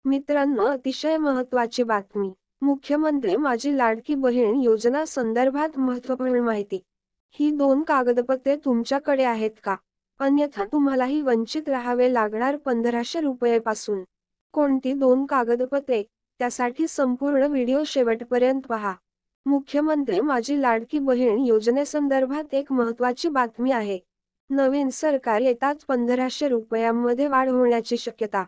मित्रांनो, अतिशय महत्त्वाची बातमी. मुख्यमंत्री माझी लाडकी बहीण योजना संदर्भात महत्त्वपूर्ण माहिती. ही 2 कागदपत्रे तुमच्याकडे आहेत का? अन्यथा तुम्हालाही वंचित राहावे लागणार 1500 रुपये पासून. कोणती 2 कागदपत्रे? त्यासाठी संपूर्ण व्हिडिओ शेवटपर्यंत पहा. मुख्यमंत्री माझी लाडकी बहीण योजनेसंदर्भात एक महत्त्वाची बातमी आहे. नवीन सरकार येताच 1500 रुपयांमध्ये वाढ होण्याची शक्यता.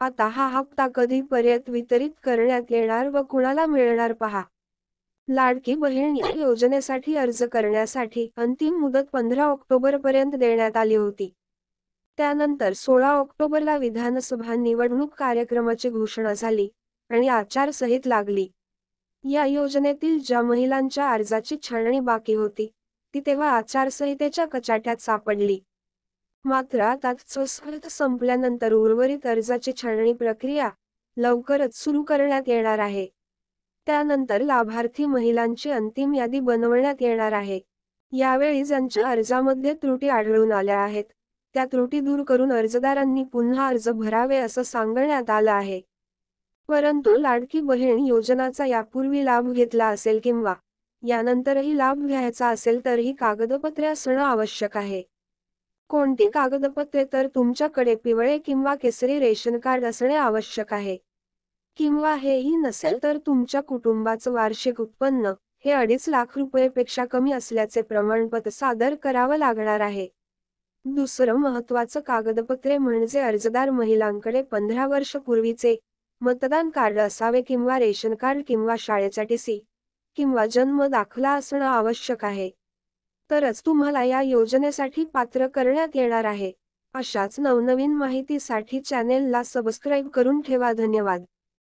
आता हा हप्ता कधीपर्यंत वितरित करण्यात येणार व कुणाला मिळणार पहा. लाडकी बहीण या योजनेसाठी अर्ज करण्यासाठी अंतिम मुदत 15 ऑक्टोबरपर्यंत देण्यात आली होती. त्यानंतर 16 ऑक्टोबरला विधानसभा निवडणूक कार्यक्रमाची घोषणा झाली आणि आचारसंहिता लागली. या योजनेतील ज्या महिलांच्या अर्जाची छाननी बाकी होती, ती तेव्हा आचारसंहितेच्या कचाट्यात सापडली. मात्र आता आचारसंहिता संपल्यानंतर उर्वरित अर्जाची छाननी प्रक्रिया लवकरच सुरू करण्यात येणार आहे. त्यानंतर लाभार्थी महिलांची अंतिम यादी बनवण्यात येणार आहे. यावेळी ज्यांच्या अर्जामध्ये त्रुटी आढळून आल्या आहेत, त्या त्रुटी दूर करून अर्जदारांनी पुन्हा अर्ज भरावे असं सांगण्यात आलं आहे. परंतु लाडकी बहीण योजनाचा यापूर्वी लाभ घेतला असेल किंवा यानंतरही लाभ घ्यायचा असेल तर ही कागदपत्रे असणं आवश्यक आहे. कोणती कागदपत्रे? तर तुमच्याकडे पिवळे किंवा केसरी रेशन कार्ड असणे आवश्यक आहे. किंवा हेही नसेल तर तुमच्या कुटुंबाचं वार्षिक उत्पन्न हे 2.5 लाख रुपयेपेक्षा कमी असल्याचे प्रमाणपत्र सादर करावं लागणार आहे. दुसरं महत्त्वाचं कागदपत्रे म्हणजे अर्जदार महिलांकडे 15 वर्ष पूर्वीचे मतदान कार्ड असावे किंवा रेशन कार्ड किंवा शाळेचा टीसी किंवा जन्म दाखला असणं आवश्यक आहे. तरच तुम्हाला या योजनेसाठी पात्र करण्यात येणार आहे. अशाच नवनवीन माहितीसाठी चॅनेलला सबस्क्राईब करून ठेवा. धन्यवाद.